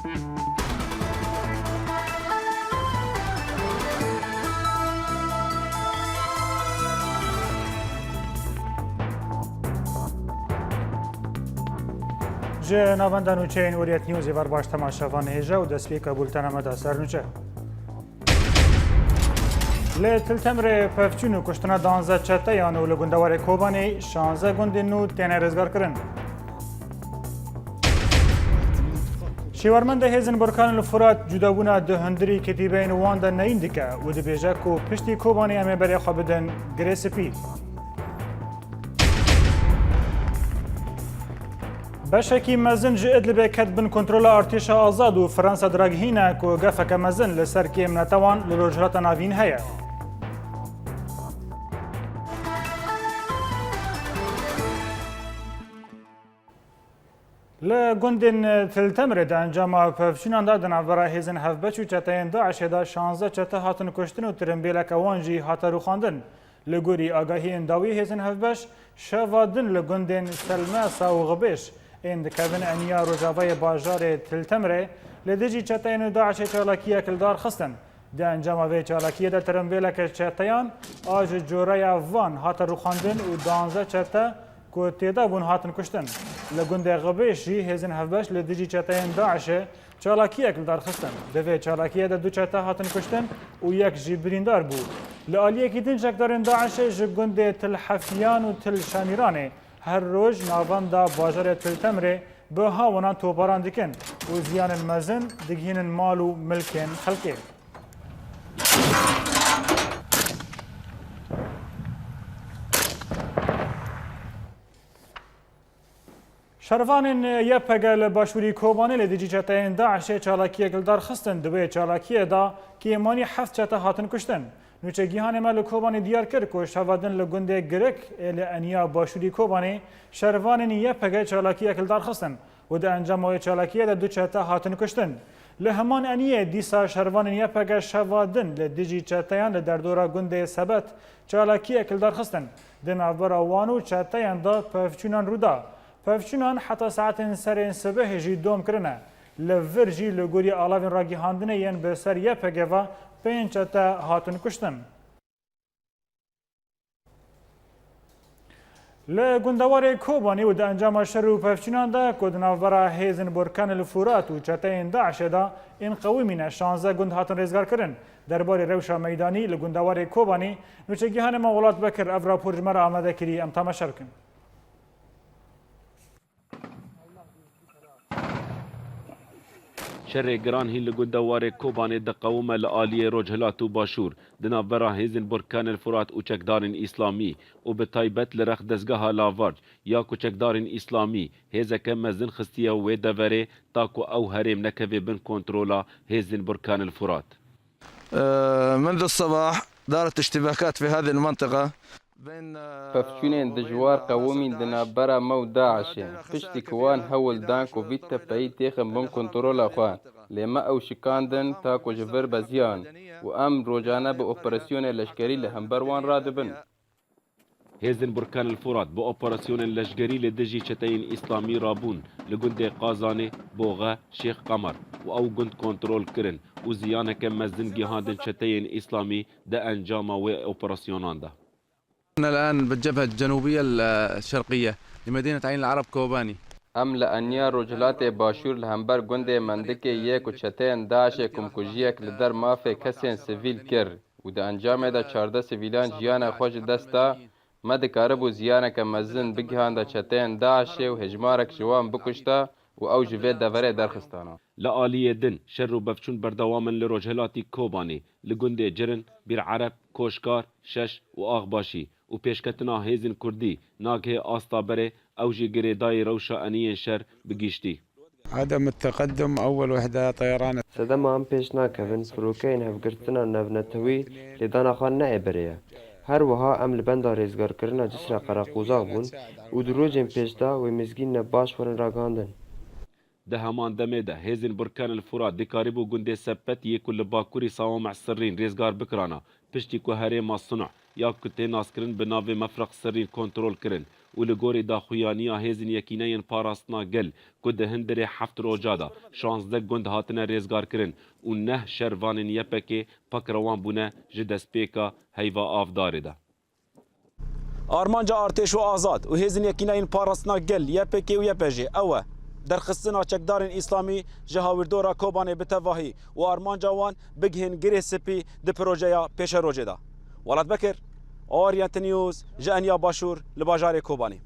جه ناوەندە نوچەین وریەت نیوزی بەر باش تەماشەوان هێژە و دەستپێکە بولتەنەمەدا سەر نوچە. لە تلتەمرێ پەفچون و کوشتنە 12 چەتەیان و لە گوندەوەرێ کۆبانێ 16 گوندên نو تێنە ڕێزگارکردن. شێوەرمەندە هێزن بورکان الفورات جودابوونا دو هەندری کتیبەین واندا نەین دکە و دەبێژە و پشتی کۆبانێ ئەمێ بەرێخوا بدەن گرێ سپی. بەشێکی مەزن ji Idlibê ket bin kontrola artêşa azad û Fransa diragihîne ku gefeke mezin li ser kêmnetewan li rojhilata navîn heye. Li gundên Tiltemirê de encama pevçûnan da di navbera hêzin hevbeç û çeteyên Daişê de 16 çete hatin kuştin û tirimbêleke wan jî hate rûxandin. Li gorî agahiyên dawî hêzin hevbeş şeva din li gundên Selmesa û Xibêş ên dikevin eniya Rojavayê bajarê Tiltemirê li dijî çeteyên Daişê çalakiyek li dar xistin. Di encama vê çalakiyê de tirimbêleke çeteyan a ji coreya van hate rûxandin û 12 çete ku têda bûn hatin kuştin. Li gundê Xibêş jî hêzin hevbeş li dijî çeteyên Daişê çalakiyek li dar xistin. Di vê çalakiyê de du çete hatin kuştin û yek jî birîndar bû. Li aliyekî din çekdarên Daişê ji gundê Tilhefiyan û Tilşemiranê her roj navanda bajarê Tiltemirê bi hawanan toparan dikin û ziyanên mezin digihînin mal û milkên xelkê. Şervanên YPG li başûrî Kobanê li dijî çeteyên Daişê çalakiyek li dar xistin di wê çalakiyê da kêmanî heft çete hatin kuştin. Nûçegihanê me li Kobanê diyar kir ku şevadin li gundê Girik ê li eniya başûrî Kobanê şervanên YPG çalakiyek li dar xistin û di encama wê çalakiyê de du çete hatin kuştin. Li heman eniyê dîsa şervanên YPG şevadin li dijî çeteyan li derdora gundê Sebet çalakiyek li dar xistin. Di navbera wan û çeteyan da pevçûnan rûda. Pevçûnan heta saetên serên sibehê jî dom kirine. Li vir jî li gorî alavên ragîhandinê yên bi ser YPG ve 5 çete hatin kuştin. Li gundewarê Kobanê û di encama şer û pevçûnan de ku di navbera hêzin Burkan el Furat û çeteyên Daişê de ên qewîmîne 16 gund hatin rêzgarkirin. Derbarê rewşa meydanî li gundewarê Kobanê nûçegihanê me Welat Bekir ev rapor ji me re amade kirî em temaşe bikin. شرê giran hîn li gundewarê Kobanê diqewime li aliyê Rojhilat û Başûr di navbera hêzin Burkan el Furat û çekdarên Îslamî û bi taybet li rex dezgeha Lavarc ya ku çekdarên Îslamî hêzeke mezin xistiye wê deverê ta ku ew herêm nekeve bin kontrola hêzin Burkan el Furat. منذ الصباح دارت اشتباكات في هذه المنطقة Pevçûnên dijwar qewimîn di navbera me û Daişê piştî ku wan hewl dan ku vî tepeyî têxin bin kontrola xwe lê me ew şikandin ta ku ji vir beziyan û em rojane bi operasyonê leşkerî li hember wan radibin. Hêzin Burkan el Furat bi operasyonên leşkerî li dijî çeteyên Îslamî rabûn li gundê Qazanê, Boğe, Şêx Qemar û ew gund kontrol kirin û ziyaneke mezin gihandin çeteyên Îslamî de encama wê operasyonan da. الآن بالجبهة الجنوبية الشرقية لمدينة عين العرب كوباني. Em li eniya Rojhilatê Başûr li hember gundê Mendikê yek û çeteyên Daişê kumkujiyek li der mafê kesên sivîl kir û di encamê de 14 sivîlan jiyana xwe ji dest da me dikaribû ziyaneke mezin bigihanda çeteyên Daişê û hejmarek ji wan bikuşta û ew ji vê deverê derxistana. Li aliyê din şer û bevçûn berdewamin li Rojhilatê Kobanê li gundê Cirin, Bîrereb, Koşkar, Şeş û Axbaşî û pêşketina hêzin Kurdî nagihê Astaberê ew jî girêdayê rewşa eniyên şer bigîştî. عدم التقدم أول وحدة طيران Sedema em pêş nakevin firokeyên hevgirtina nevnetewî lêdana xwe neêbiriye. Her wiha em li benda rêzgarkirina cisra qereqûzak bûn û di rojên pêşda wê mizgînê baş werin ragihandin. ده همان دميدا هيزن بركان الفرات ديكاريبو جندي سبتي كل باكوري صوامع سرين ريزگار بكرانا پشتی که هرم صنع یا کتی ناس کرن به ناو مفرق سرین کنترل کرن و لگوری داخویانی هزین یکینین پاراستنا گل که ده هندری 7 روجادا 16 گند هاتنه ریزگار کرن و 9 شروانین یپکی پکروان بونه جدسپیکا هیوا آفداره ده. آرمانجا ارتش و آزاد و هزین یکینین پاراستنا گل یپکی و یپجی اوه در خصنا چکدارین اسلامی جهاوردورا کوبانه بتواهی و آرمانجا وان بگهن گری سپی ده پروژه پیش روجه دا. ولاد بکر اورینت نیوز جانیا باشور لباجار کوبانی.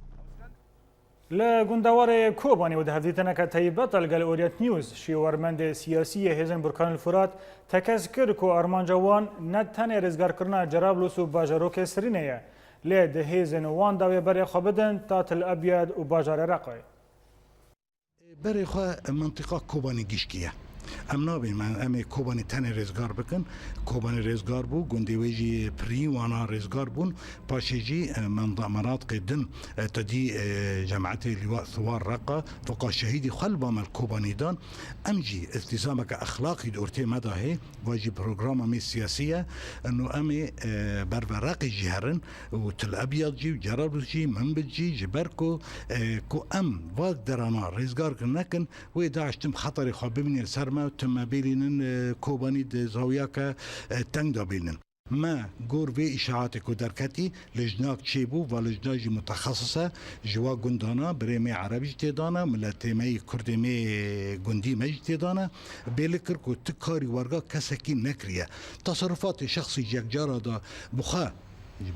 لگندوار کوبانی و دهدیتنا که تایبت الگل اورینت نیوز شیورمند سیاسی هزن برکان الفرات تکس کرد که آرمانجا وان نتنه رزگار کرنا جرابلس و باجاروک سرینه لید هزن وان داوی بری خوابدن تا تل ابیاد و باجار رقای. برای خواه منطقه کوبانی گیشکیه ام نابین من ام کوبانی تن رزگار بکن کوبانی رزگار بو گنده ویجی پری وانا رزگار بون پاشیجی مناطق دن تدی جماعت لواء ثوار رقا فقا شهیدی خلبا من کوبانی دان امجي التزامك اخلاقي دورتي مدى هي واجي بروجرام امي السياسيه انه امي برفراقي جهرن وتل ابيض جي وجرب جي منبجي جبركو كو ام واق درانا رزقار كنكن ويداعش تم خطر خابمني السرما تم بيلين كوباني زاوياك تنگ بيلين ما گور و اشاعات درکتی لجناک چیبو و لجناک متخصصه جوا گندانا بريمي عربي تدانا ملتمي كردمي گندي مج تدانا بلکر کو تکاری ورگا کسکی نکریه تصرفات شخصي جگجارا دا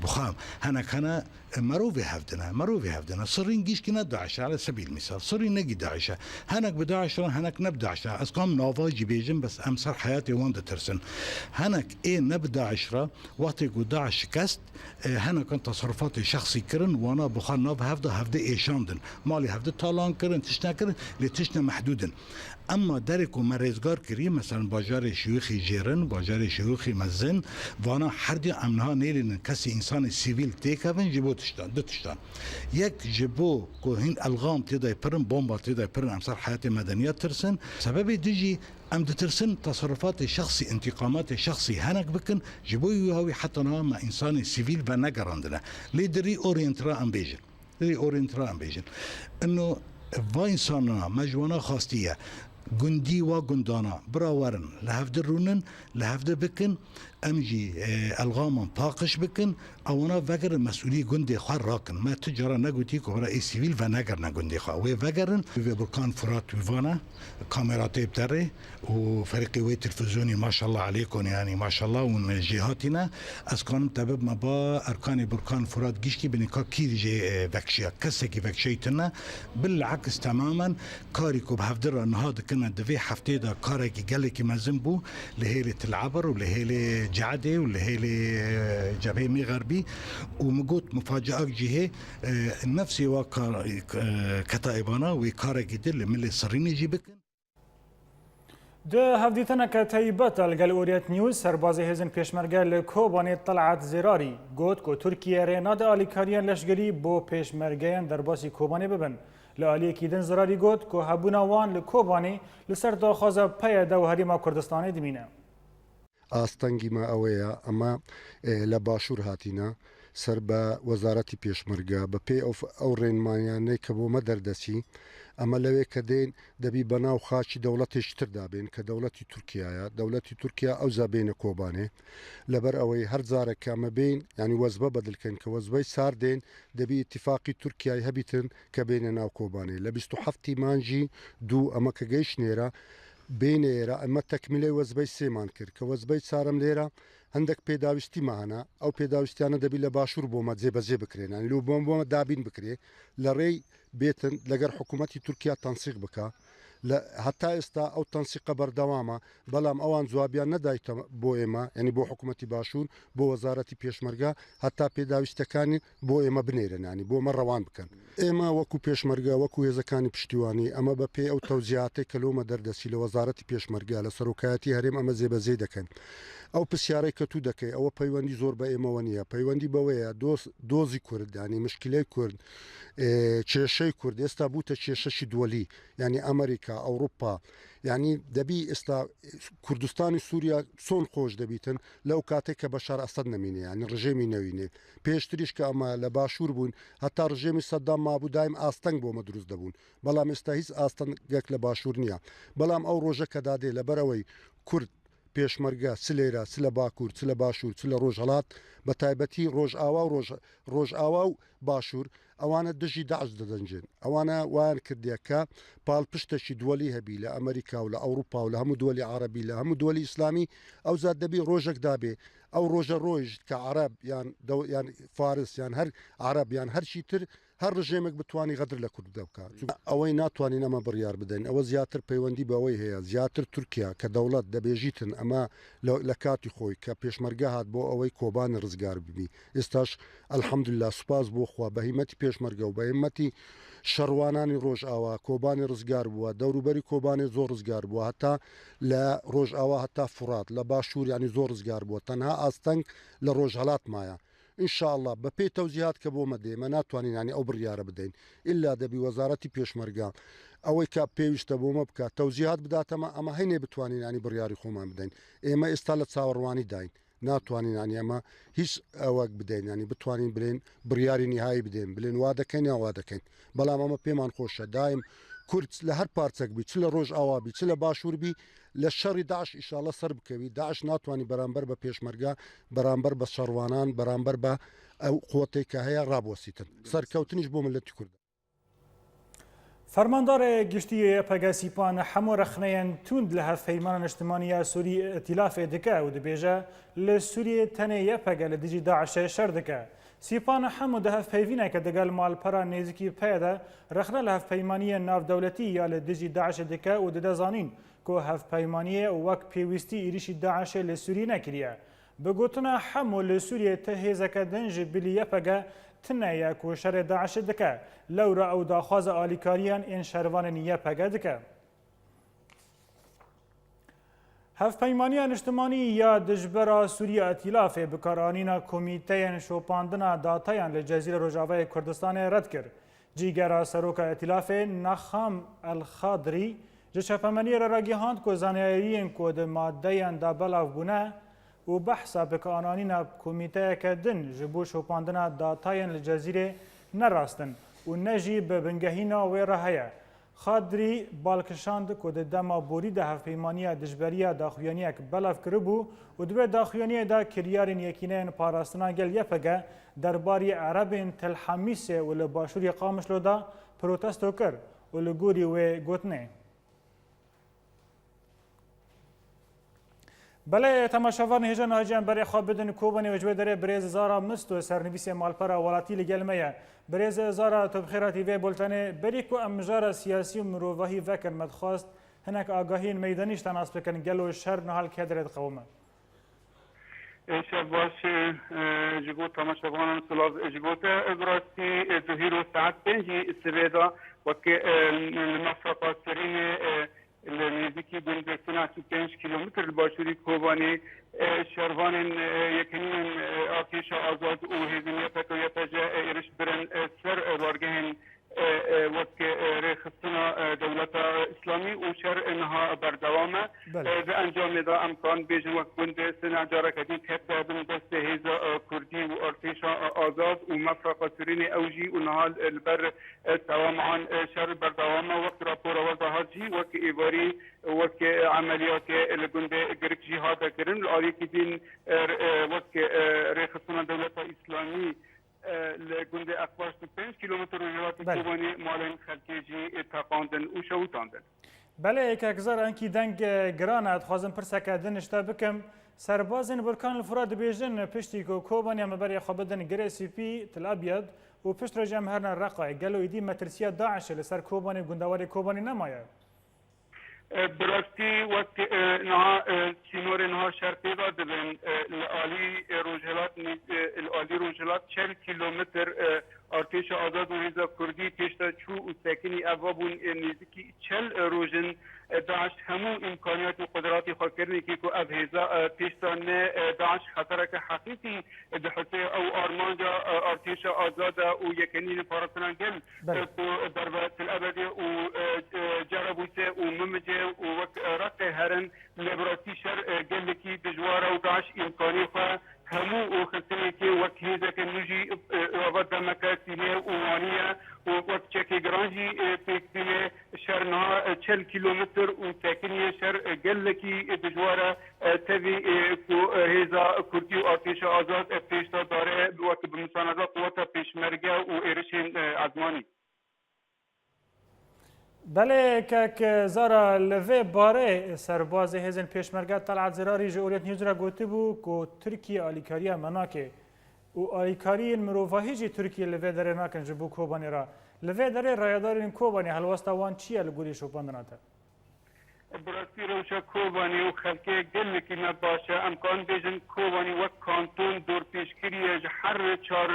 بخام هناك هنا مروفي هفدنا صرين جيش كنا داعش على سبيل المثال صرين نجي داعش هناك بداعش هناك نبداعش اسقام نافاجي بيجن بس امسر حياتي وند ترسن هناك ايه نبدا عشرة وقت داعش شكست هناك كان تصرفاتي شخصي كرن وانا بخار ناف هفدا ايشاندن مالي هفدا طالان كرن تشنا كرن لتشنا محدودن اما درك ومرزگار كريم مثلا باجار شيوخي جيرن باجار شيوخي مزن وانا حردي امنها نيلن كسي انسان سيفيل تيكافن جيبو تشتان يك جيبو كو هين الغام تيدا يبرن بومبا تيدا يبرن امسار حياة مدنيات ترسن سبب ديجي ام ترسن تصرفات شخصي انتقامات شخصي هناك بكن جيبو يهوي حتى ما انسان سيفيل فنقر عندنا ليدري اورينترا امبيجن انه فاينسانا مجوانا خاصية گندی و گندانا براورن لهفد رونن لهفد بکن امجی الغامان پاقش بکن اونا وگر مسئولی گندی خواه راکن ما تجارا نگوتی که برای سیویل و نگر نگندی خواه و وگرن و برکان فرات ویوانا کامراتي بتري وفريقي وي تلفزيوني ما شاء الله عليكم يعني ما شاء الله ون جهاتنا اسكان تبب ما با اركان بركان فرات جيشكي بنكا كيرجي فاكشيا كسكي فاكشيتنا بالعكس تماما كاريكو بهفدر نهاد كنا دفي حفتي دا كاريكي قالكي مازنبو لهيلة العبر ولهيلة جعدي ولهيلة جبهة غربي ومقوت مفاجأة جهة نفسي وكار كتائبانا وكاريكي دل من اللي صريني جيبك ده هفديتنا كتايبات الجالوريات نيوز سربازي هزن پیشمرگه لكوباني طلعت زراري قوت كو تركيا ريناد آلي كاريان لشگري بو پیشمرگيان درباسي كوباني ببن لآلي كيدن زراري قوت كو هبونا وان لكوباني لسر داخوزا پايا دو هريما كردستاني دمينه ئاستەنگی ما ئەوەیە ئەمە لە باشوور هاتینا سەر بە وەزارەتی پێشمەرگە بە پێی ئەو ڕێنمانیانەی کە بۆمە دەردەچی ئەمە لەوێ کە دێن دەبی بەناو خاچی دەوڵەتێکی تردا بێن کە دەوڵەتی تورکایە دەوڵەتی تورکیا ئەو زابێنە کۆبانێ لەبەر ئەوەی هەر جارێک کامە بین ینی وەزبە بەدڵکەن کە وەزبەی سار دێن دەبی اتفاقی تورکیای هەبیتن کە بێنە ناو کۆبانێ لە 27 مانجی دوو ئەمە کە گەیشتنێرە بینێرە ئەمە تەکمیلەی وەزبەی سێمان کرد کە وەزبەی چارەم لێرە هەندێک پێداویستیمانە ئەو پێداویستیانە دەبی لە باشوور بۆمە جێبەجێ بکرێنان لو بۆمە دابین بکرێ لە ڕێی بێتن لەگەر حکوومەتی تورکیا تەنسیق بکە هەتا ئێستا ئەو تەنسیقە بەردەوامە بەڵام ئەوان جوابیان نەدایتە بۆ ئێمە ینی بۆ حکوومەتی باشوور بۆ وەزارەتی پێشمەرگە هەتا پێداویستەکانی بۆ ئێمە بنێرنانی بۆمە ڕەوان بکەن ئێمە وەکو پێشمەرگە وەکو هێزەکانی پشتیوانی ئەمە بە پێی ئەو تەوزیاتێک کە لۆمە دەردەسی لە وەزارەتی پێشمەرگە لە سەرۆکایەتی هەرێم ئەمە جێبەجێ دەکەن ئەو پرسیارەی کە تو دەکەی ئەوە پەیوەندی زۆر بە ئێمەوە نییە پەیوەندی بەوەیە دۆزی کورد ینی مشکلەی کورد کێشەی کورد ئێستا بووتە کێشەشی دووەلی ینی ئەمریکا ئەوروپا ینی دەبی ئێستا کوردستانی سووریا چۆن خۆش دەبیتن لەو کاتێک کە بەشار ئەسەد نەمینێ ینی ڕژێمی نەوینێ پێشتریش کە ئەمە لە باشوور بوون هەتا ڕژێمی سەددام مابوو دایم ئاستەنگ بۆمە دروست دەبوون بەڵام ئێستا هیچ ئاستەنگێک لە باشوور نییە بەڵام ئەو ڕۆژە کە دادێ لەبەرەوەی کورد پێشمەرگە چ لێرە چ لە باکوور چ لە باشوور چ لە ڕۆژهەڵات بە تایبەتی ڕۆژئاوا و ڕۆژئاوا و باشوور ئەوانە دژی داعش دەدەنجێن ئەوانە وایان کردیەکە پاڵپشتێکی دووەلی هەبی لە ئەمریکا و لە ئەوروپا و لە هەموو دووەلی عربی لە هەموو دووەلی ئیسلامی ئەو زاد دەبی ڕۆژێک دابێ ئەو ڕۆژە ڕۆژ کە عرب یان فارس یان هەر عرب یان هەرچی تر هەر ڕژێمێک بتوانانی غەدر لە کورد دەبکات ئەوەی ناتوانین ئەمە بڕیار بدەین ئەوە زیاتر پەیوەندی بەوەی هەیە زیاتر تورکیا کە دەوڵەت دەبێژیتن ئەمە لە کاتی خۆی کە پێشمەرگە هات بۆ ئەوەی کۆبانی ڕزگار ببی ئێستاش ئەلحەمدوللا سوپاس بۆ خوا بە هیمەتی پێشمەرگە و بە هیمەتی شەڕوانانی ڕۆژئاوا کۆبانی ڕزگار بووە دەوروبەری کۆبانی زۆر ڕزگار بووە هەتا لە ڕۆژئاوا هەتا فورات لە باشوور ینی زۆر ڕزگار بووە تەنها ئاستەنگ لە ڕۆژهەڵات مایە ئینشاءالله بە پێی تەوزیهات کە بۆمە دێمە ناتوانین ینی ئەو بڕیارە بدەین ئللا دەبی وەزارەتی پێشمەرگە ئەوەی کە پێویستە بۆمە بکات تەوزیهات بداتەمە ئەمە هەینێ بتوانین ینی بڕیاری خۆمان بدەین ئێمە ئێستا لە چاوەڕوانی داین ناتوانین ینی ئەمە هیچ ئەوەک بدەین ینی بتوانین بڵێن بڕیاری نهایی بدەین بڵێن وا دەکەین یا وا دەکەین بەڵام ئەمە پێمان خۆشە دایم کورد لە هەر پارچەک بی چ لە ڕۆژ ئاوابی چ لە باشووربی لە شەڕی داعش ئیشاڵە سەر بکەوی داعش ناتوانانی بەرامبەر بە پێشمەرگە بەرامبەر بە شەڕوانان بەرامبەر بە ئەو قوتەی کە هەیە ڕابۆسیتن سەرکەوتنیش بۆ ملەتی کورد فەرماندارە گشتیە پەگە سیپان هەموو رەخنەیەن توند لە هەفەیمانە نیشتمانیە سووری ئەتیلافێ دکە و دەبێژە لە سووریە تەنێ یە پەگە لە دژی داعشە شەر دکە سیپانە هەموو دە هەفپەیڤینە کە دەگەل ماڵپەرا نێزیکی پێدا رەخنە لە هەفپەیمانیە ناودەولەتی یا لە دژی داعشە دکە و دەدەزانین کۆ هەفپەیمانیە وەک پێویستی ئیریشی داعشە لە سووری نەکریە بگوتنە هەموو لە سووریە تە هێزەکە دەنج بلی یە پەگە تنەیە کۆشەرە داعشە دکە لەورە ئەو داخوازە ئالیکاریان ئێن شەروانە یە پەگە دکە هەفپەیمانیە نیشتمانی یا دژبەرە سووریە ئەتیلافێ بکارانینە کۆمیتەیەن شۆپاندنە داتەیان لە جەزیرە ڕۆژاوای کوردستانی ڕەت کرد جیگەرە سەرۆکە ئەتیلافێ نەخام ئەلخادری ji çepemeniyê re regihand ku zanayeriyên ku di madeyên de belav bûne û behsa bikaranîna komîteyeke din ji bo şopandina datayên li Cezîrê nerastin û ne jî bi bingehîna wê re heye. Xadrî balkişand ku di dema borî de hevpeymaniya dijberiya daxuyaniyek belav kiribû û di vê daxuyaniyê de kiryarên yekîneyên parastina gel yepege derbarî Erebên Telhemîsê û li başûrê Qamişlo da protesto kir û li gorî wê gotinê. بله تماشاوان هجان هاجان برای خواب بدن کوبانی و جوه داره بریز زارا مستو سرنویسی مالپرا ولاتی لگلمه بریز زارا تبخیراتی وی بولتانه بری کو امجار سیاسی و مروواهی وکر مدخواست هنک آگاهین میدانیش تناس بکن گلو شهر نحال کدرد قومه شب باش جگو تماشاوان سلاز جگو ابراستی ظهیر و ساعت پنجی سویدا وکه مفرقا سرین نزدیکی گندستان 5 کیلومتر باشوری کوبانی شروان یکنین آتش آزاد و هزینه پتویه پجه ایرش برن سر وارگهن وقت رخصنا دولت اسلامی و شر انها بردوامه به انجام دا امکان بیش وقت گندستان جارکتی کتا بن دست هزا کردی و آتش آزاد و مفرق سرین اوجی و نهال البر توامعان شر بردوامه وقت راپور وضاحاتی وقت ایواری وقت عملیات الگنده گرک جهاد کرن لآلی که دین وقت رخصنا دولت اسلامی لگنده اخبار 5 کیلومتر رویات کوبانی مالین خلکیجی تاقاندن و شوتاندن بله یک اگزار انکی دنگ گرانه خوازم پرسکه دنشتا بکم سربازین برکان الفراد بیجن پشتی که کوبانی هم بری خوابدن گره سی پی تل ابیض و پشت رجم هرنا رقای گلو ایدی مترسیه داعش لسر کوبانی گندواری کوبانی نمایه براستی وقت نها سینور نها شرقی را دبن العالی روجلات 40 کیلومتر ارتش آزاد و هیزا کردی پشتا چو و ساکنی اوابون نزدیکی 40 روزن داعش همو امکانیات و قدرات خود کردن که او هیزا پشتا نه داعش خطرک حقیقی بحثه او آرمانجا ارتش آزاد و یکنین پارسنان گل در الابد و جربوسه و ممجه و رق هرن لبراسی شر گلکی دجواره و داعش امکانی خواه همو و خسنه که وقت هیزا که نجی وابد مکاسینه و وانیه و وقت چکی گرانجی پیکتینه شرنها 40 کیلومتر و ساکنیه شر گلکی دجواره تبی هیزا کردی و آتش آزاد پیشتا داره وقت بمسانده قوات پیشمرگه و ایرشین ازمانی. بله که زارا لوی باره سرباز هزن پیشمرگه طلعت زراری جوریت نیوز را گوته بو که ترکیه آلیکاری مناکه و آلیکاری مروفاهی جی ترکیه لوی داره ناکن جبو کوبانی را لوی داره رایدارین کوبانی حلواستا وان چیه لگوری شوپاندناته؟ براستی روشا کوبانی و خلقه گل که نباشه امکان بیجن کوبانی و کانتون دور پیشگیری هر 4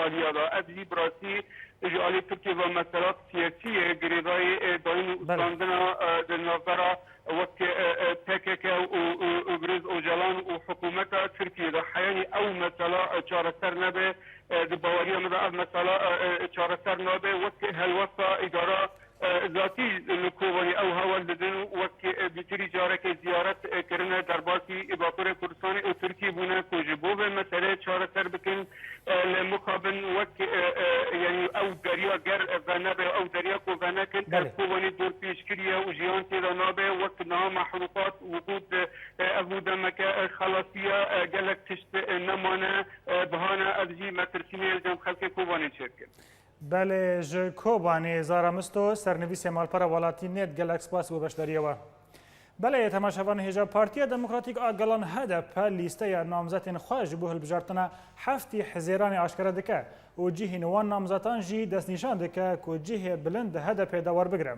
آلیادا ابزی براستی جالی ترکیه و مسئلات سیاسی گریدای داین استاندنا دلنافرا وقت تکک و گریز و جلان و حکومت ترکیه دا حیانی او مسئله چارستر نبه دباوری مدى مسئله چارستر نبه وقت هلوستا اداره ذاتی نکوانی او هوا لدن وقت بیتری جاره که زیارت کرنه در باسی باکور کردستان و ترکیه بونه کوجبو به مسئله چاره سر بکن لمقابل وقت یعنی او دریا گر غنبه او دریا کو غنکن در کوانی دور پیشگیریه و جیان تیرا نابه وقت نها محروقات وجود ابو دمکه خلاصیه گلک تشت نمانه بهانه ابزی مترسینه الجام خلق کوانی شرکت. بله ج کوبانی زارمستو سرنویس مالپرا ولاتی نت گلکس پاس و بشداریوا بله تماشاوان هجا پارتیا دموکراتیک آگلان هدف لیسته نامزدین خواج بو هلبجارتنا هفتی حزیران آشکار دکه و جیه نوان نامزدان جی دست نشان دکه که جیه بلند هدف داور بگرم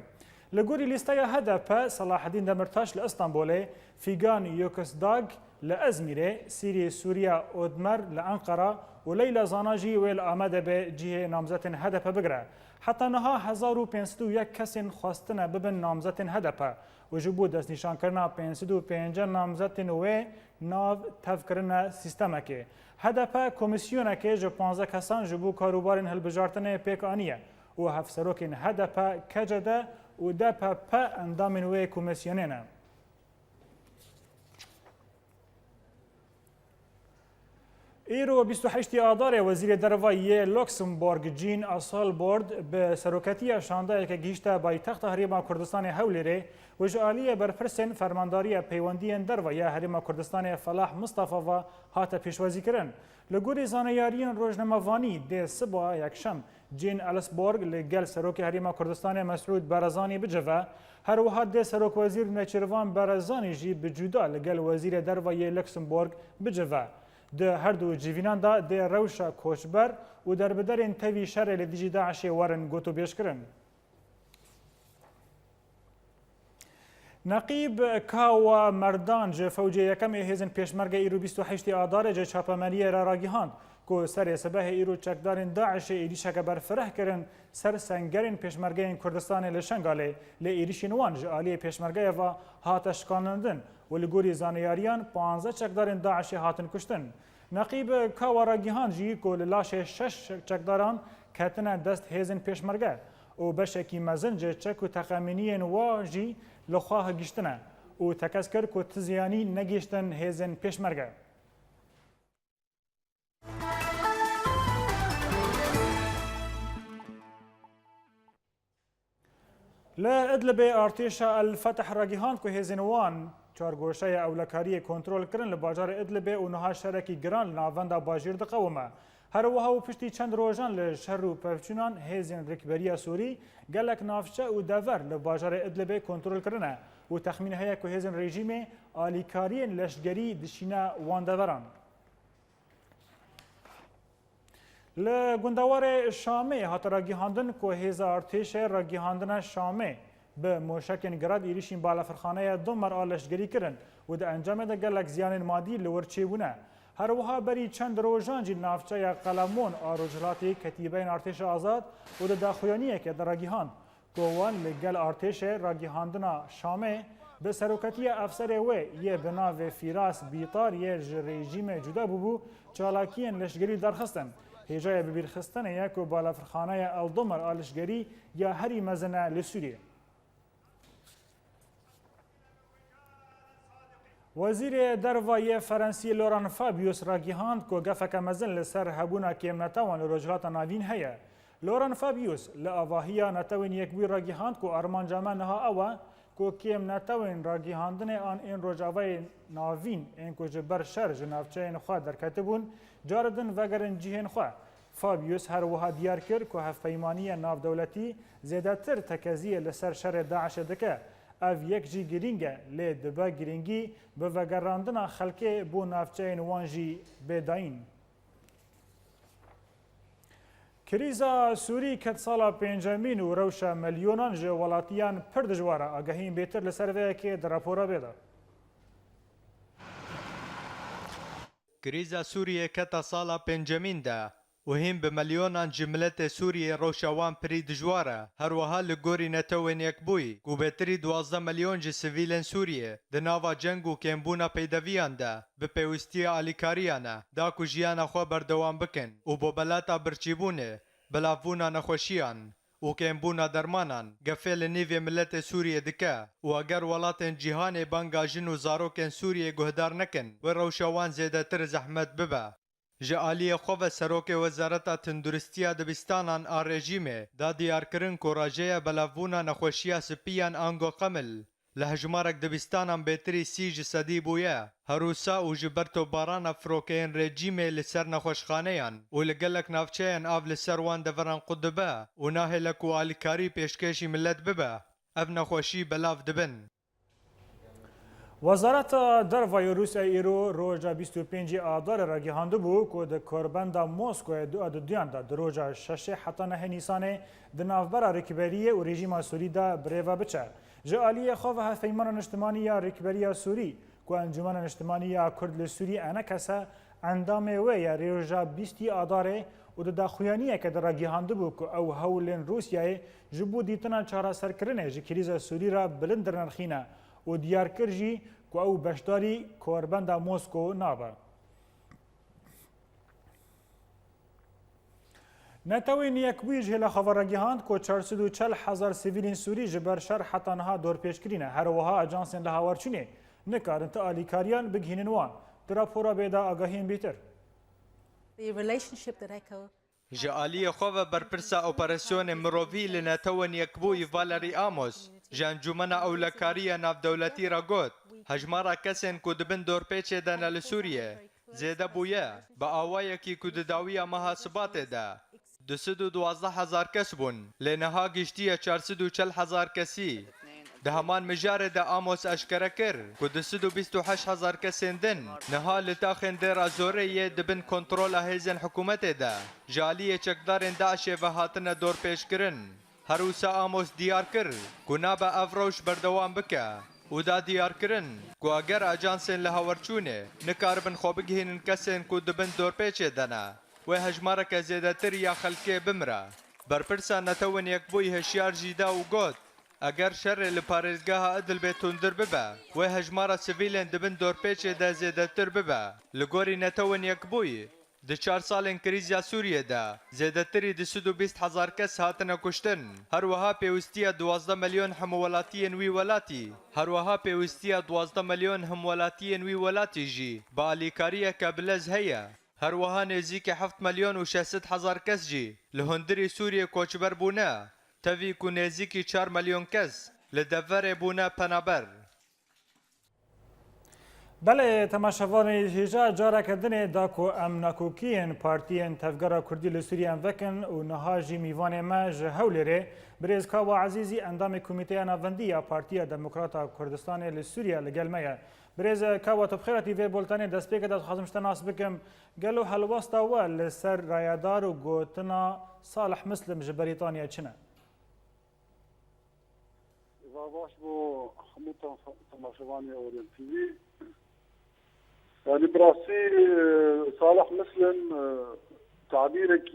لگوری لیسته هدف صلاح الدین دمرتاش لإسطنبول فیگان یوکسداگ لأزمیره سیری سوریا اودمر لأنقره و لیلا زاناجی ویل آمده به جیه نامزدین هدف بگره حتی نها 1501 کسین خواستنه ببن نامزدین هدف و جبو دست نشان کرنا 505 نامزدین و ناو تفکرنا سیستمه که هدف کمیسیونه که جو 15 کسان جبو کاروبارین هلبجارتنه پیک آنیه و هفسروکین هدف کجده و دپا پا اندامین و کمیسیونینه ایرو 28 آذار وزیر دروایی لوکسمبورگ جین اصال برد به سروکتی شانده که گیشته پایتخت هریما کردستان هولیره و جالی برپرسن فرمانداری پیوندی دروایی هریما کردستان فلاح مصطفی و هات پیشوازی کرن لگوری زانیاریان روزنامه‌وانی ده سبا یکشم جین السبورگ لگل سروک هریما کردستان مسعود برزانی بجوه هر وحد ده سروک وزیر نچروان برزانی جی بجودا لگل وزیر دروایی لوکسمبورگ بجوه ده هر دو جیوینان دا ده روشا کوچبر و در بدرین تاوی شر لدیجی داعش وارن گوتو بیش کرن. نقیب کاوا مردان جه فوجی یکم هزن پیشمرگه ایرو 28 آذار جه چاپمانی را راگیهاند که سر سبه ایرو چکدارین داعش ایریشا که برفره کرن سر سنگرین پیشمرگه کردستان لشنگاله لی ایریشی نوان جه آلی پیشمرگه و هاتشکانندن و لگوری زانیاریان 15 چکدارین داعش هاتن کشتن. نقیب کاوا راگیهان جی که لاش 6 چکداران کتنه دست هزن پیشمرگه و بشکی مزن جه چک و تخمینین و جی لخواه گشتنه و تکس کرد که تزیانی نگیشتن هزن پیشمرگه. لا ادلب ارتش الفتح راگیهاند که هزنوان چارگوشه اولکاری کنترل کرن لباجار ادلب و نها شرکی گران لناوند باجیر دقومه. هر وها و پشتی چند روزان لشهر و پفچونان هزین رکبری سوری گلک نافچه و دور لباجار ادلب کنترل کرنه و تخمین هیا که هزین رژیم آلیکاری لشگری دشینه واندوران. لگندوار شامی هات راگیهاندن که هزا ارتش راگیهاندن شامی به موشکین گراد ایریشین بالا فرخانه دو مرآ لشگری کرن و ده انجام ده گلک زیان مادی لورچی بونه. هەروەها بەری چەند ڕۆژانجی ناوچەیە قەلەمۆن ئاڕۆژهڵاتی کەتیبەین ئارتێشە ئازاد و دەداخوێنیەکە دەڕاگیهاند کۆوان لەگەل ئارتێشێ ڕاگیهاندنا شامێ bi seroketiya efserê wê yê bi navê Fîras Bîtar yê ji rejîmê cuda bûbû çalakiyên leşgerî derxistin. Hêjaya bibîrxistinê ye ku balafirxaneya Eldamar a leşgerî ya herî mezin e li Sûriyê. Wezîrê Derva yê Frensî Laurent Fabius ragihand ku gefeke mezin li ser hebûna kêmnetewan li rojhilata navîn heye. Laurent Fabius li avahiya netewên yekbûyî ragihand ku armanca me niha ew e ku kêmnetewên ragîhandinê an ên rojavayê navîn ên ku ji ber şer ji navçeyên xwe derketibûn caridin vegerin cihên xwe. Fabius her wiha diyar kir ku hevpeymaniya navdewletî zêdetir tekeziyê li ser şerê Daişê dike. Ev yek jî girîng e lê dibe girîngî bi vegerandina xelkê bû navçeyên wan jî bêdayîn. Krîza Sûrî ket sala pêncemîn û rewşa milyonan ji welatiyan pir dijwar e. Agahiyên bêtir li ser vêyekê di rapora bêda. Krîza Sûriyê keta sala pêncemîn de û hîn bi milyonan ji miletê Sûriyê rewşa wan pirî dijwar e. Her wiha li gorî netewên yekbûyî ku bêtirî 12 milyon ji sivîlên Sûriyê di nava ceng û kêmbûna peydeviyan de bi pêwîstiya alîkariyan e da ku jiyana xwe berdewam bikin û bo belata birçîbûnê, bilavbûna nexweşiyan û kêmbûna dermanan gefê li nîvê miletê Sûriyê dike û eger welatên cîhanê banga jin û zarokên Sûriyê guhdar nekin wê rewşa wan zêdetir zehmet bibe. Ji aliyê xwe ve Serokê Wezareta Tenduristiya Dibistanan a rejîmê da diyarkirin ku rajeya belavbûna nexweşiya spiyan Ango Qemil li hejmarek dibistanan bêtirî 30 ji sedî bûye. Herûsa û ji ber topbarana firokeyên rejîmê li ser nexweşxaneyan û li gelek navçeyên av li ser wan deveran qut dibe û nahêle ku alîkarî pêşkêşî millet bibe. Ev nexweşî belav dibin. Wezareta Dervayê Rûsyayê îro roja 25 adarê ra gihandibû ku di korbenda Moskoyê du duyan da di roja 6 heta nehê Nîsanê di navbera Rêkberiyê û rejîma Sûrî de birêve biçe. Ji aliyê xwe ve hevpeymana niştimanî ya Rêkberiya Sûrî ku Encûmena Niştimanî ya Kurd li Sûrî enekese endamê wê ye rêja 20 adarê û di daxuyaniyeke de ra gihandibû ku ew hewlên Rûsyayê ji bo dîtina çareserkirinê ji krîza Sûrî re bilind dirnirxîne û diyarkir jî ku ew beşdarî korbenda Moskow nabe. Netewên yekbûyî ji hêla xwe gihand ku 440,000 sivîlên Sûrî ji ber şer heta niha dorpêşkirîne. Her wiha ajansên li hawarçûnê nikarin te alîkariyan bigihînin wan. Di rapora bêda agahiyên bêtir. Ji aliyê xwe ve berpirsa operasyonê mirovî li netewên yekbûyî Valerî Amos ji Encûmena Ewlekariya Navdewletî ra got hejmara kesên ku dibin dorpêçê de ne li Sûriyê zêde bûye. Bi awayekî ku di dawiya meha Sibatê de 212,000 kes bûn lê niha giştiye 440,000 kesî. Di heman mijarê de Amos eşkere kir ku 228,000 kesên din niha li taxên dêra zoreyê dibin kontrola hêzên hikûmetê de ji aliyê çekdarên Daişê ve hatine dorpêşkirin. Herûsa Amos diyar kir ku nabe ev rewş berdewam bike û da diyarkirin ku eger ajansên li hawerçûnê nikaribin xwe bigihînin kesên ku dibin dorpêçê de ne wê hejmareke zêdetir ya xelkê bimre. Berpirsa netewên yekbûyî hişyar jî da û got eger şerê li parêzgeha Idlibê tundir bibe wê hejmara sivîlên dibin dorpêçê de zêdetir bibe. Li gorî netewên yekbûyî di 4 salên krîza Sûriyê de zêdetirî 220,000 kes hatine kuştin. Her wiha pêwîstiya 12 milyon hemwelatiyên wî welatî. Her wiha pêwîstiya 12 milyon hemwelatiyên wî welatî jî bi alîkariyeke bilez heye. Her wiha nêzîkî 7 milyon û 600,000 kes jî li hundirê Sûriyê koçber bûne. Tevî ku nêzîkî 4 milyon kes li deverê bûne penaber. Belê temaşevanê hêja careke dinê da ku em nekokiyên partiyên Tevgera Kurdî li Sûriyan vekin û niha jî mîvanê me ji Hewlêrê birêz Kawa Ezîzî endamê Komîteya Navendî ya Partiya Demokrata Kurdistanê li Sûriya li gel me ye. Birêz Kawa tu bixêr vê boltanê destpêke de dixwazim ji te nas bikim gelo helwesta we li ser rayedar û gotina Salih Muslim ji Brîtanya çi ne? Baş bu hemû temaşevanê Orient TV يعني براسي صالح مسلم تعبيرك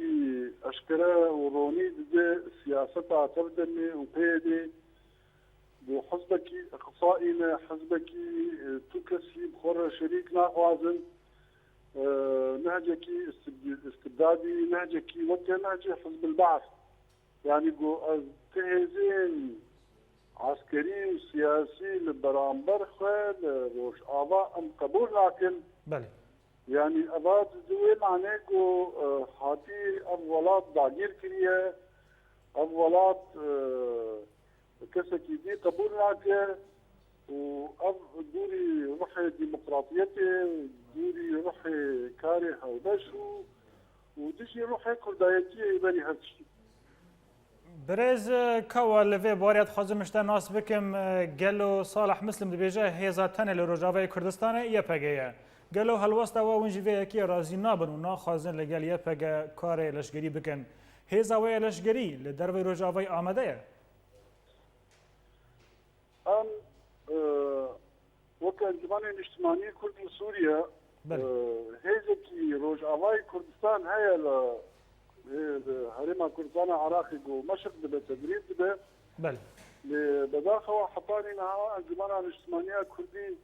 أشكره وروني دي سياستها تردني وبيدي وحزبك اقصائنا حزبك تكسي بخور شريك ناخوازن نهجك استبدادي نهجك وكا نهج حزب البعث يعني جو تهزين عسكري وسياسي لبرامبر خير روش آباء أم قبول لكن بله يعني أباد دوي معناه جو حاتي أولاد داگیر كريه أولاد كسكي دي قبول لكن و دوري روحي ديمقراطيتي دوري روحي كاري هودشو ودشي روحي كردايتي يبني هالشي برز كوا لفي باريات خازمشتا ناس بكم قالوا صالح مسلم دبيجه هيزا تنه لروجاوي كردستان يبقى قالوا هالوسط وونجي في كي رازي نابن ونا خازن لقال يبقى كاري لشقري بكن هيزا وي لشقري لدربي روجاوي آمده ام وكان جماني الاجتماعي كرد سوريا هيزكي روجاوي كردستان هي هرما كردستان عراقي جو مشرق بالتدريب ده بل بداخل حطاني نها الجماعة الاجتماعية كردي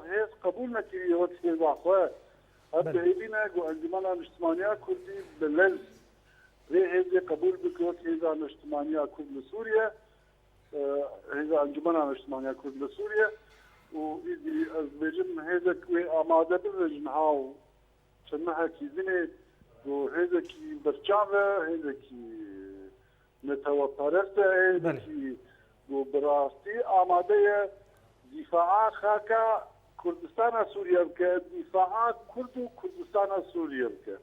هيز قبولنا كي وقت الواقع أبدأ جو الجماعة الاجتماعية كردي باللز هيز قبول بكوت هيزا الاجتماعية كرد لسوريا هيزا الجماعة الاجتماعية كرد لسوريا وإذا أزبجم هيزا كوي آمادة بالرجن هاو شنها كي زيني وهذا كي برشامة هذا كي نتوى بارسة هذا كي وبراستي آمادية دفاعات خاكا كردستان سوريا بك دفاعات كردستان سوريا بك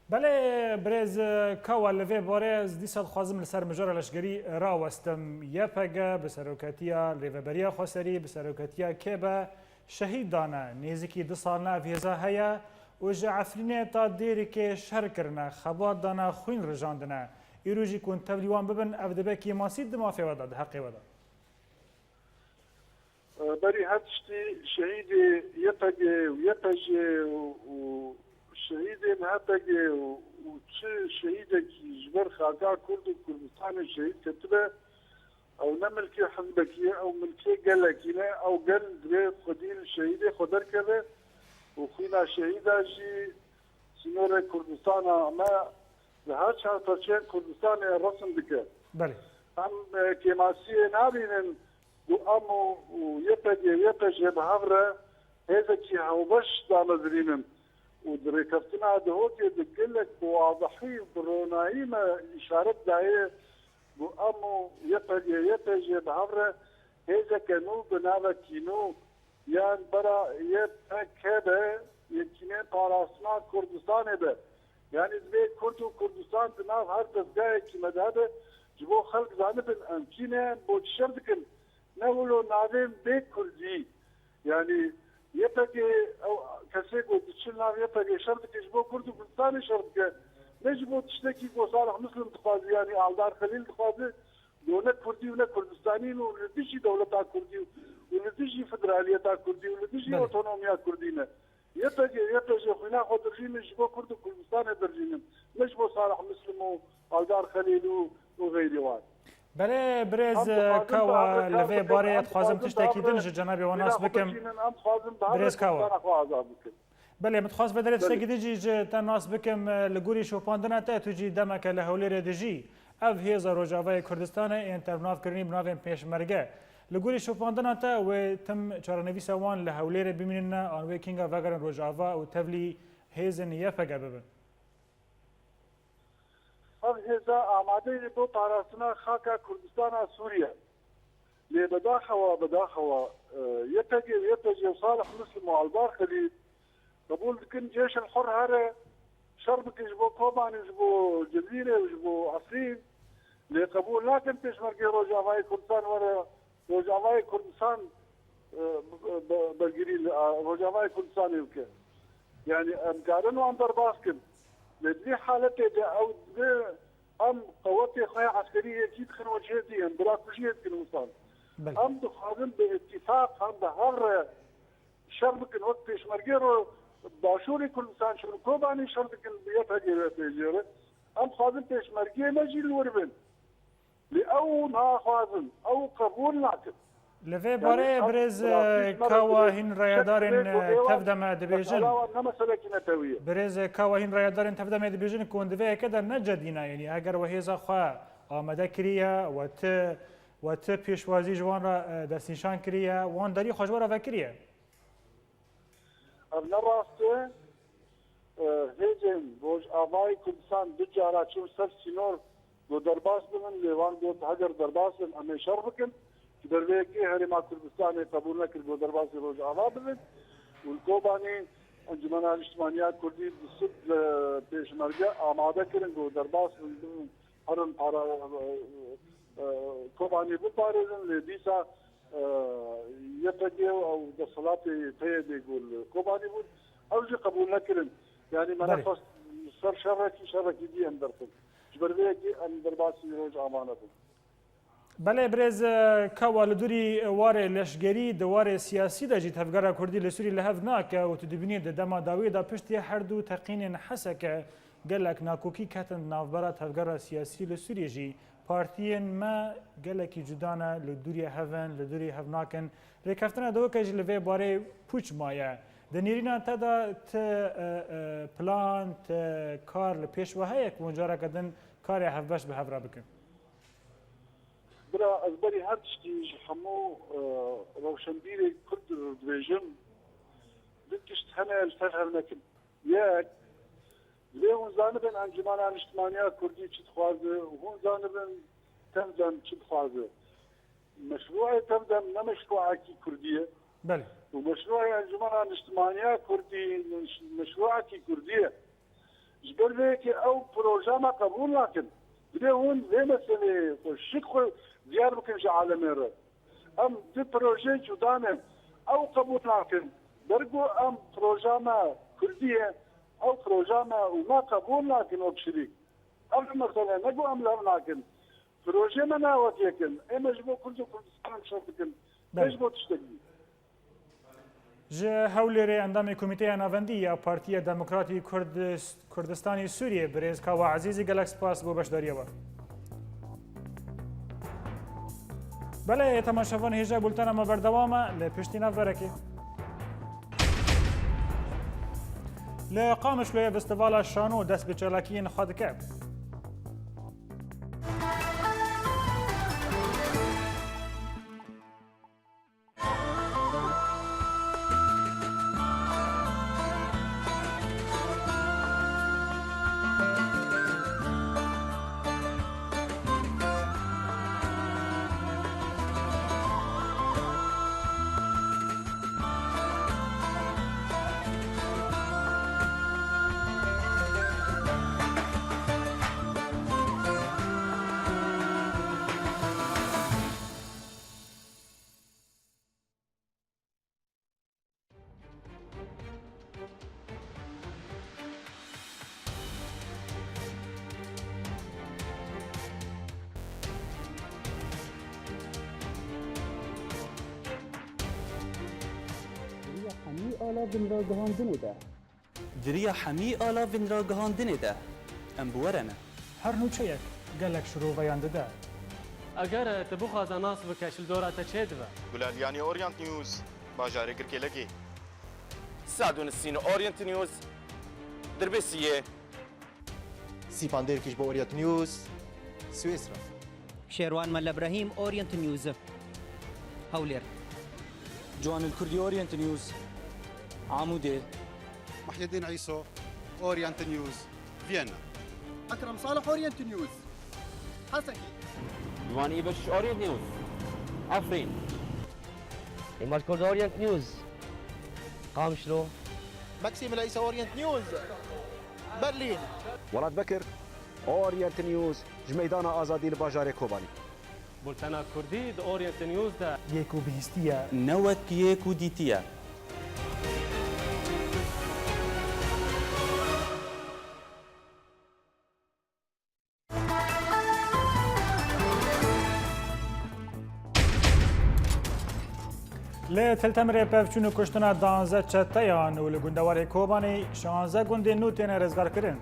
بله برز كوا لفي بارز دي صد خازم لسر مجار لشگری راوستم یپگه بسروکتیا لیوبریا خسری بسروکتیا کبه شهید دانه نیزکی 2 سال نه ویزا هیا و جعفرینه تا دیری که شهر کرنه خبار دانه خوین رجاندنه ایروژی کن تبلیوان ببن افدبه که ماسید دمافی ودا ده حقی ودا بری هاتشتی شهید یپگه و یپجه و شهید مهپگه و چه شهیده که جبر خاکا کرد و کردستان شهید کتبه او نملکی حزبکیه او ملکی گلکینه او گل دوی خودی شهید خودر کرده وخينا شهيدا شي سنور كردستان ما لها شهر ترشين كردستان رسم بك بله ام كماسية نابين دو امو يبجي بهفرة هذا كي هوبش دا مزرينن ودريكفتنا دهوتي دقلك بواضحي بروناي ما إشارة داية دو امو يبجي بهفرة هذا كانو بناوة كينو يعني برا يتكبه يمكن طارسنا كردستان به يعني زي كردستان تناف هر دزگاه کی مذهب جبو خلق زانب امكنه بوتشردكن نقولوا نادم بيت كردي يعني يبقى او كسيكو تشلنا يبقى شرطك جبو كردستان شرطك نجبو تشتكي كو صالح مسلم تقاضي يعني علدار خليل تقاضي دولة كردي ولا كردستانيين ولديشي دولة كردي ولديشي فدرالية كردي ولديشي اوتونوميا كردينة يبقى خونا خاطرين نجبو كرد كردستان برجينم نجبو صالح مسلم وعلدار خليل وغيري وان بله برز كوا لفي باريت خازم تشتكي دنج جنابي وناس بكم برز كوا بله متخاص بدل تشتكي دجي تناس بكم لغوري شوپاندنا تا تجي دمك لهولير دجي اف هيزا روجاوي كردستان انترناف كرني بنافين پيشمرگه لغوري شوپاندنا تا و تم چارنويسا وان لهولير بميننا ان ويكينغا وغرن روجاوا و تفلي هيزن يفگه ببن هذا آماده بو طارسنا خاكا كردستان سوريا بداخوا يتجي صالح مسلم وعلبار خليل قبول كن جيش الحر هذا شربك يجبو كوبان يجبو جزيرة يجبو عصرين لقبول لكن بيشمركي روجاواي كردستان ورا روجاواي كردستان بلغري روجاواي كردستان يمكن يعني امكارنو ام درباسكن لدي حالته او ام قواتي خيا عسكريه اكيد خن وجهتي ام بلا كشيت كن وصل ام دخلن باتفاق هم بهر شر بکن وقت پیشمرگی رو باشوری کردستان شروع کوبانی شر بکن یپگی و پیجیره ام خوازن پیشمرگی نجی لوربن لأو ناخوازن او قبول ناکن لفه باره برز كواهين ريادارين تفدم دبيجن برز كواهين ريادارين تفدم دبيجن كون دفه كده نجدينا يعني اگر وهيزا خوا آمده كريا وت پیشوازی جوان را دستنشان کریه وان داری خوشوارا وکریه ام نراسته هیجن روش آبای کردستان بجارا چون سر سینور دو درباس بمن لیوان دوت هگر درباس بمن امی شر بکن که در ویکی هرما کردستان قبول نکرد دو درباس روش آبا بمن والکوبانی انجمن اجتماعیات کردی بسد پیشمرگه آماده کرن دو درباس بمن هرن پارا کوبانی بپارزن لیدیسا يتجه او دصلات تيدي يقول كوباني بود اوجي قبول نكرن يعني ما نفس صار شركي دي اندرتن جبربيكي اندر باسي روج امانته بله برز كوال دوري واره لشگری دواره سیاسی دا جیت هفگرا کردی لسوری لحظ ناکه و تدبینی دا دما داوی دا پشتی هر دو تقین حسکه گلک ناکوکی کتن نافبرات هفگرا سیاسی لسوری جی پارتیین ما گلکی جدانه لدوری هفن لدوری هفناکن ریکفتنه دو که جلوه باره پوچ مایه دنیرینا تدا ت پلان ت کار لپیش و هیک ونجاره کدن کاری هفبش به هفرا بکن برا از بری هر تشتی همو روشنبیری کرد دویجم دکشت همه الفهم نکن یک لیون زانبن انجمن اجتماعیات کردی چی خوازه و هون زانبن تمدن چی خوازه مشروع تمدن نه مشروع کی کردیه بله و مشروع انجمن اجتماعیات کردی مشروع کی کردیه جبر به که او پروژه ما قبول نکن بده هون لی مسئله شکل زیار بکن جا عالمی را ام دی پروژه جدانه او قبول نکن برگو ام پروژه ما کردیه او پروژه ما وما قبول ناكن وبشريك او مثلا نقول ام لا ناكن پروژه ما ناوت يكن اما جبو كنتو كردستان شوفكن يجبو تشتغل جه هولری اندام کمیته ناوندی یا پارتی دموکراتی کردستانی سوریه برز که و عزیزی گلکس پاس بو بشداریه با بله تماشاوان هیجا بولتن ما بردوامه لپشتی نفرکی لقامش له فستیوال شانو دست به چالاکی خود کب دریا حمی آلا وین را گهاندنه ده ام بورنه هر نوچه یک گلک شروع ویانده ده اگر تبو خواهد ناس بکشل دورات چه دوه گلالیانی اورینت نیوز باجاره کرکلگی سادون السين اورينت نيوز دربسيه سيباندير كيش بأورينت نيوز سويسرا شيروان مال ابراهيم اورينت نيوز هولير جوان الكردي اورينت نيوز عمودي محي الدين عيسو اورينت نيوز فيينا اكرم صالح اورينت نيوز حسكي جوان ايبش اورينت نيوز عفرين إيمار كورد اورينت نيوز قامشلو ماكسيم العيسى اورينت نيوز برلين ولاد بكر اورينت نيوز جميدان آزادي الباجار كوباني بولتانا كردي اورينت نيوز ده يكو بهستيا نوت يكو ديتيا لی تلتمر پفچون و کشتن دانزه چتیان و لگوندوار کوبانی 16 گوندی نو تین رزگار کرن.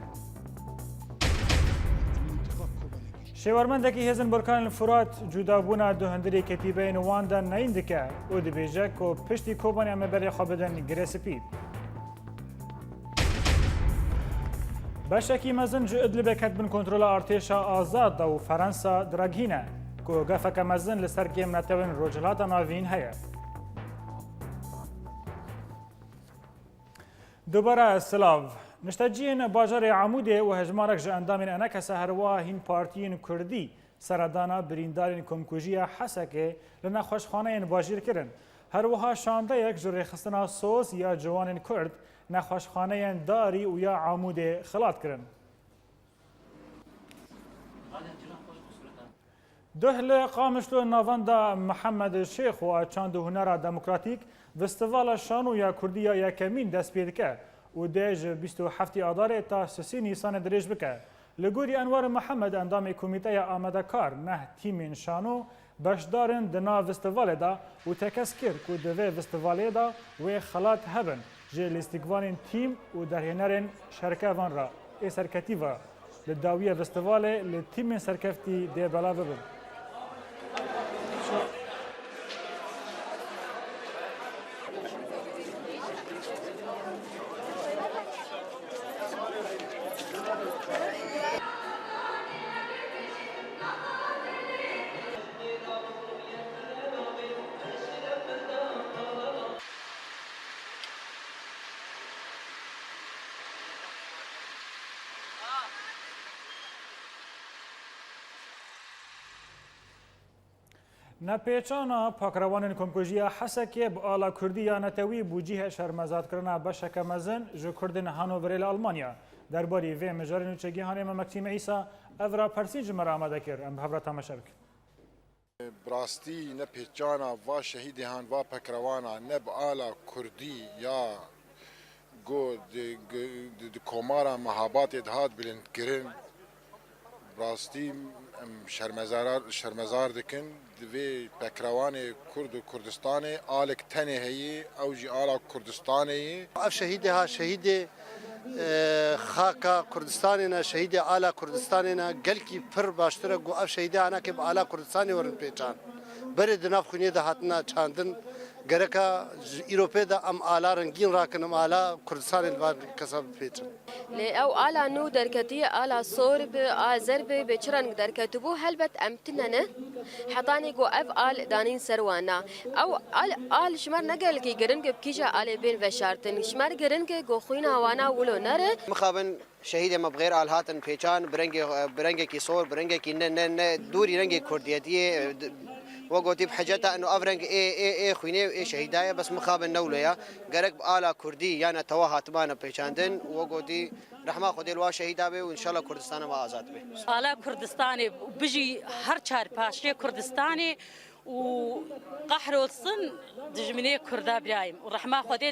شێوەرمەندێکی هێزن بورکان فرات جودابوونا دوهندری کەتیبەی نواندا نین دکە و دەبێژە کۆ پشتی کۆبانی ئەمەبەری خۆ بدەن گرێسپید. بەشێکی مەزن ji ئیدلیبێ کەت بن کۆنترۆلا ئارتێشا ئازاددا و فەرەنسا دراگهینە کۆ گەفەکە مەزن لەسەر گێمنەتەوەن ڕۆژهەڵاتە ناوین هەیە. دووبارە سلااو. نشتەجیین باژارê Amûdê û hejmarek ji endamên enekese herwa hîn partiyên Kurdî seredana birîndarên komkujiya Hesekê li nexweşxaneyên bajîr kirin. Herwiha şandeyek ji rêxistina sos ya ciwanên Kurd nexweşxaneyên Darî û ya Amûdê xilat kirin. Duh li Qamişlo navenda Mihemed Şêx û çand û hunera demokratîk Festîvala Şano ya Kurdiya yekemîn dest pê dike. و دێژ 27 ئادارێ تا 3 نیسانê dirêj bike. Li gorî Enwer Mihemed endamê komîteya amedekar neh tîmên şano beşdarin di nav festîvalê da û tekez kir ku di vê festîvalê da wê xelat hebin ji lîstikvanên tîm û derhênerên şerkevan ra ê serketîva li dawiya festîvalê li tîmên serkeftî dê belav bibin. Nepêçana pakrewanên komkujiya Hesekê bi ala Kurdî ya netewî bûcîhe şermezadkirina beşeke mezin ji Kurdên Hanoverê li Almanya. Derbarî vê mijarên û çêgihanê me Mektîme Îsa ev rapersîn ji me re amade kir. Em bi hev re temaşe bikin. Birastî nepêçana va şehîdêhan va pekrewana ne bi ala Kurdî ya got di komara mehabatê dihat bilindkirin birastî em şermezar dikin divê pekrewanê Kurd û Kurdistanê alek tenê heyê ew jî ala Kurdistanê yê. Ev şehîdê ha şehîdê xaka Kurdistanê ne şehîdê ala Kurdistanê ne gelkî pir baştir e got ev şehîdê hanekê bi ala Kurdistanê werin pêçan. Berê di nav xwînê de hatina çandin gereka ji îropê de em ala rengîn rakin em ala Kurdistanê li van kesa bipêçin. Lê ew ala nû derketiye ala Sorb Azerbê bêçiran derketibû helbet em tinene hetanê got ev al danîn ser wan na. Ew al ji me ne gelekî giring bi kîja alê bên veşartin. Ji me giringê got xwîna wana wilo nere. Mixabin şehîdê me bi غêr al hatin pêçan birengekî sor birengekî ne dûrî rengê Kurdiyetiyê وقوتي بحاجتها انه افرنج اي خويني اي شهيدايه بس مخابن نوليا قرق بالا كردي يعني تواها تبانا بيشاندن وقوتي رحمه خدي الوا شهيدا به وان شاء الله كردستان ما آزاد به بالا كردستاني بيجي هر چار پاشي كردستاني وقحر والصن دجمنيه كردا برايم ورحمه خدي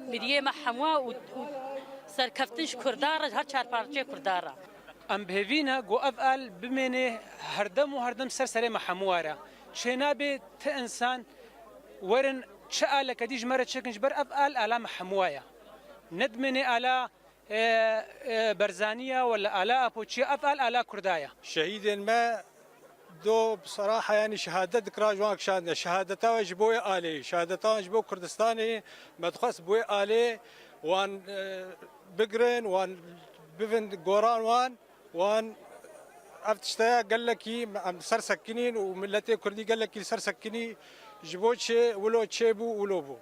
مديه محموا وسركفتش كردار هر چار پاشي كردارا ام بهوینا گو افعل بمنه هردم سرسره محمواره شنابه ت انسان ورن شاله كديج مره تشكنج بر افعال على محموايه ندمني على برزانيه ولا على ابوتشي افعال على كردايه شهيد ما دو بصراحه يعني شهاده كراج وانك شان شهادته وجبوي الي شهادته وجبو كردستاني ما تخص بوي الي وان بقرن وان بفن قوران وان افتشتايا قال لك سرسكنين وملتي كردي قال لك سرسكني جبوتشي ولو تشيبو ولوبو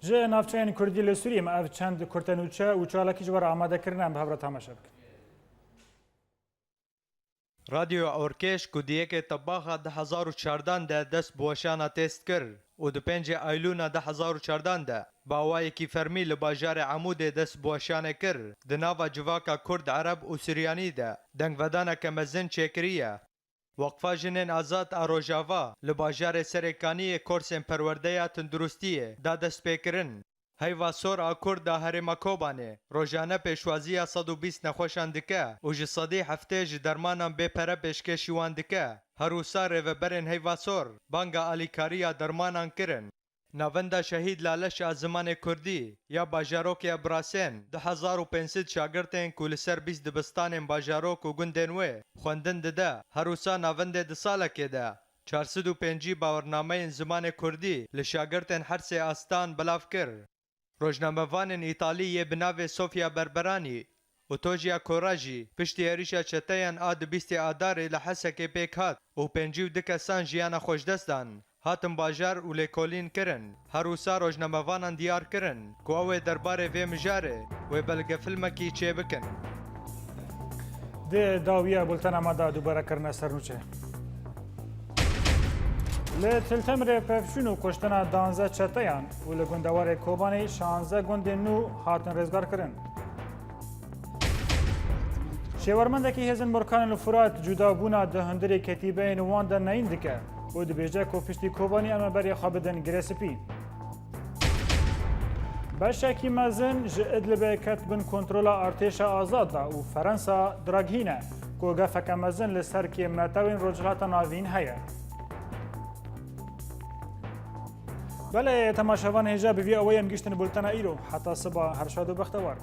ji navçeyên Kurdî li Sûriyê me ev çend kurtenûçe û çalekî ji we re amadekirin em bi hev re temaşe bikin. رادیو اورکش کو دیگه طباخه 2014 ده دست بوشانه تست کر و دو 5 ایلونا 2014 ده باوایی کی فرمی لباجار عمود دست بوشانه کر د ناوا جواکا کرد عرب و سوریانی ده دنگ ودانه کمزن چکریه وقفه جنین آزاد آروجاوا لباجار سرکانی کورسن پرورده تندرستیه دا دست پیکرن هیوا سور آکورد دا هرما کوبانه روزانه پیشوازی 120 نخوشان دکه و جی صدی هفته جی درمانم به پره پیشکشی وان دکه هروسا ریوبرن هیوا سور بانگا آلیکاریا درمانان کرن ناوندا شهید لالش زمان کردی یا باجاروک براسن 2500 شاگردین کو لسر 20 دبستان باجاروک و گوندن و خوندن دده هروسا ناوند د ساله کده 405 باورنامه زمان کردی لشاگردین هر سه آستان بلاف کر روزنامه‌وان ایتالی بناو سوفیا بربرانی و توجیا کوراجی پشتی هریشا چتیان آد 20 آدار لحسک پیک هات و 52 کسان جیانا خوش دستان هاتم باجار و لیکولین کرن هروسا روزنامه‌وانان دیار کرن کو او درباره و مجاره و بلګ فیلمکی چه بکن د داویه بولتن آماده دوباره کرنه سرنوچه لتلتمر پفشون و کشتن 12 چتیان و لگندوار کوبانی 16 گند نو هاتن رزگار کرن شێوەرمەندێکی هێزن مرکان فرات جودا بوونا دەهندری کەتیبەیەن وان دەرنەین دکە بۆ دەبێژە کۆپشتی کۆبانی ئەمەبەری خوا بدەن گرێسپی بەشێکی مەزن ji ئیدلبê ket bin kontrola artêşa azad da û Ferensa diragihîne ku gefeke mezin li ser kêmnetewên rojhilata navîn heye. Belê temaşevan hêja bi vî ewê em giştin bultena îro heta siba her şad û bextewar.